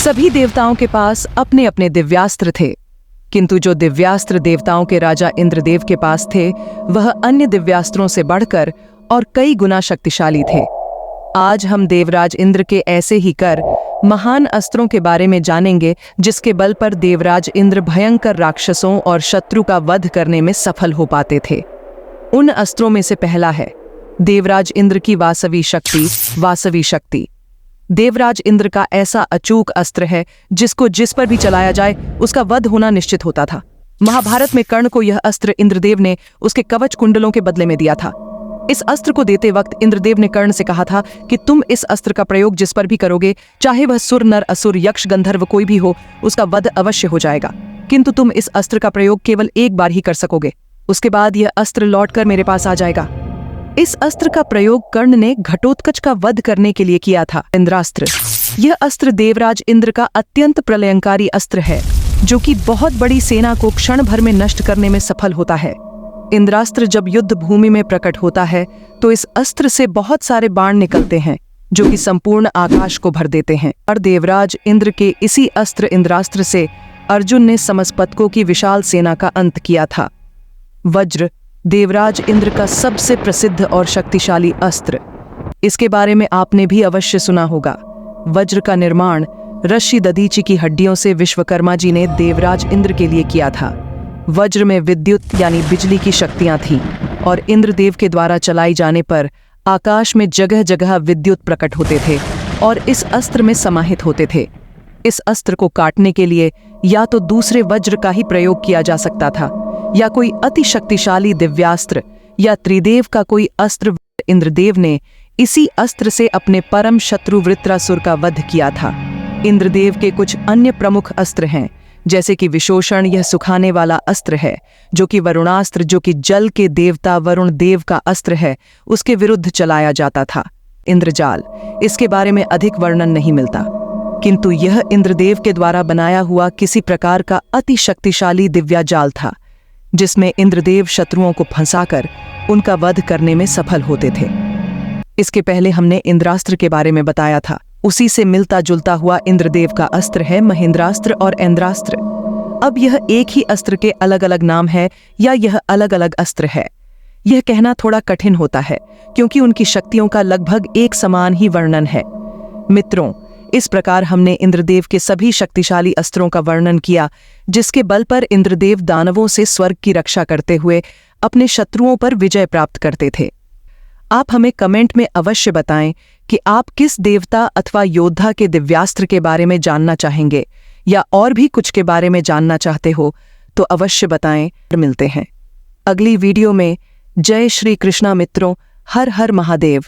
सभी देवताओं के पास अपने अपने दिव्यास्त्र थे, किंतु जो दिव्यास्त्र देवताओं के राजा इंद्रदेव के पास थे वह अन्य दिव्यास्त्रों से बढ़कर और कई गुना शक्तिशाली थे। आज हम देवराज इंद्र के ऐसे ही महान अस्त्रों के बारे में जानेंगे जिसके बल पर देवराज इंद्र भयंकर राक्षसों और शत्रु का वध करने में सफल हो पाते थे। उन अस्त्रों में से पहला है देवराज इंद्र की वासवी शक्ति। वासवी शक्ति देवराज इंद्र का ऐसा अचूक अस्त्र है जिसको जिस पर भी चलाया जाए उसका वध होना निश्चित होता था। महाभारत में कर्ण को यह अस्त्र इंद्रदेव ने उसके कवच कुंडलों के बदले में दिया था। इस अस्त्र को देते वक्त इंद्रदेव ने कर्ण से कहा था कि तुम इस अस्त्र का प्रयोग जिस पर भी करोगे, चाहे वह सुर, नर, असुर, यक्ष, गंधर्व कोई भी हो, उसका वध अवश्य हो जाएगा, किंतु तुम इस अस्त्र का प्रयोग केवल एक बार ही कर सकोगे। उसके बाद यह अस्त्र लौटकर मेरे पास आ जाएगा। इस अस्त्र का प्रयोग कर्ण ने घटोत्कच का वध करने के लिए किया था। इंद्रास्त्र यह अस्त्र देवराज इंद्र का अत्यंत प्रलयंकारी अस्त्र है जो कि बहुत बड़ी सेना को क्षण भर में नष्ट करने में सफल होता है। इंद्रास्त्र जब युद्ध भूमि में प्रकट होता है तो इस अस्त्र से बहुत सारे बाण निकलते हैं जो कि संपूर्ण आकाश को भर देते हैं। और देवराज इंद्र के इसी अस्त्र इंद्रास्त्र से अर्जुन ने समसपतकों की विशाल सेना का अंत किया था। वज्र देवराज इंद्र का सबसे प्रसिद्ध और शक्तिशाली अस्त्र। इसके बारे में आपने भी अवश्य सुना होगा। वज्र का निर्माण ऋषि दधीचि की हड्डियों से विश्वकर्मा जी ने देवराज इंद्र के लिए किया था। वज्र में विद्युत यानी बिजली की शक्तियां थीं और इंद्रदेव के द्वारा चलाई जाने पर आकाश में जगह जगह विद्युत प्रकट होते थे और इस अस्त्र में समाहित होते थे। इस अस्त्र को काटने के लिए या तो दूसरे वज्र का ही प्रयोग किया जा सकता था या कोई अति शक्तिशाली दिव्यास्त्र या त्रिदेव का कोई अस्त्र। इंद्रदेव ने इसी अस्त्र से अपने परम शत्रु वृत्रासुर का वध किया था। इंद्रदेव के कुछ अन्य प्रमुख अस्त्र हैं, जैसे कि विशोषण, यह सुखाने वाला अस्त्र है, जो कि वरुणास्त्र, जो कि जल के देवता वरुण देव का अस्त्र है, उसके विरुद्ध चलाया जाता था। इंद्रजाल इसके बारे में अधिक वर्णन नहीं मिलता, किंतु यह इंद्रदेव के द्वारा बनाया हुआ किसी प्रकार का अति शक्तिशाली दिव्याजाल था जिसमें इंद्रदेव शत्रुओं को फंसाकर उनका वध करने में सफल होते थे। इसके पहले हमने इंद्रास्त्र के बारे में बताया था। उसी से मिलता जुलता हुआ इंद्रदेव का अस्त्र है महेंद्रास्त्र और ऐन्द्रास्त्र। अब यह एक ही अस्त्र के अलग अलग नाम है या यह अलग अलग अस्त्र है, यह कहना थोड़ा कठिन होता है क्योंकि उनकी शक्तियों का लगभग एक समान ही वर्णन है। मित्रों, इस प्रकार हमने इंद्रदेव के सभी शक्तिशाली अस्त्रों का वर्णन किया जिसके बल पर इंद्रदेव दानवों से स्वर्ग की रक्षा करते हुए अपने शत्रुओं पर विजय प्राप्त करते थे। आप हमें कमेंट में अवश्य बताएं कि आप किस देवता अथवा योद्धा के दिव्यास्त्र के बारे में जानना चाहेंगे या और भी कुछ के बारे में जानना चाहते हो तो अवश्य बताएं। मिलते हैं अगली वीडियो में। जय श्री कृष्णा मित्रों, हर हर महादेव।